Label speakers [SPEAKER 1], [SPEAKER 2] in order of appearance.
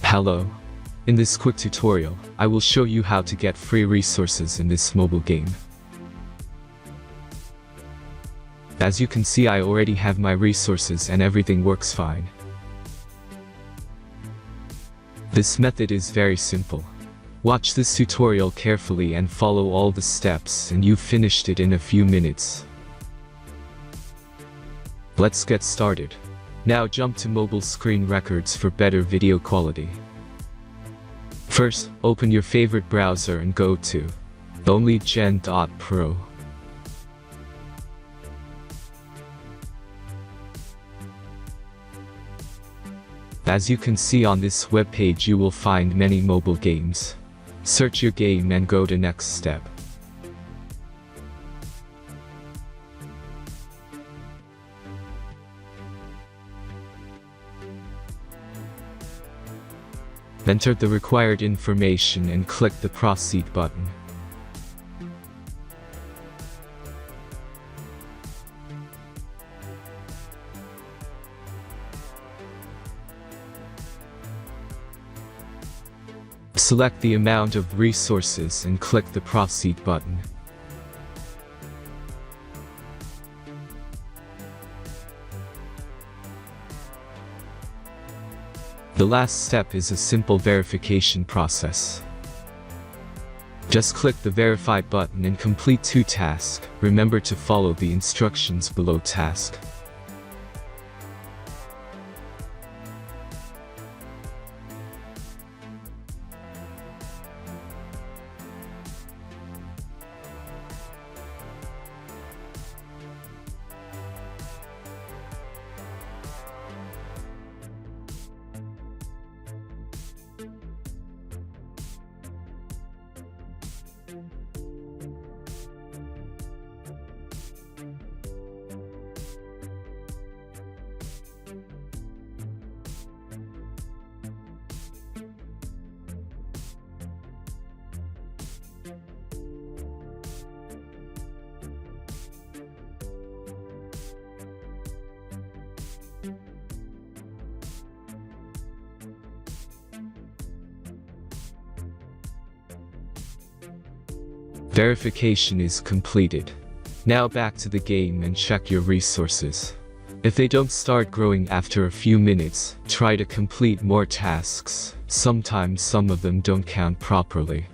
[SPEAKER 1] Hello. In this quick tutorial, I will show you how to get free resources in this mobile game. As you can see, I already have my resources and everything works fine. This method is very simple. Watch this tutorial carefully and follow all the steps and you've finished it in a few minutes. Let's get started. Now jump to mobile screen records for better video quality. First, open your favorite browser and go to onlygen.pro. As you can see on this web page, you will find many mobile games. Search your game and go to next step. Enter the required information and click the Proceed button. Select the amount of resources and click the Proceed button. The last step is a simple verification process. Just click the Verify button and complete 2 tasks. Remember to follow the instructions below task. Verification is completed. Now back to the game and check your resources. If they don't start growing after a few minutes, try to complete more tasks. Sometimes some of them don't count properly.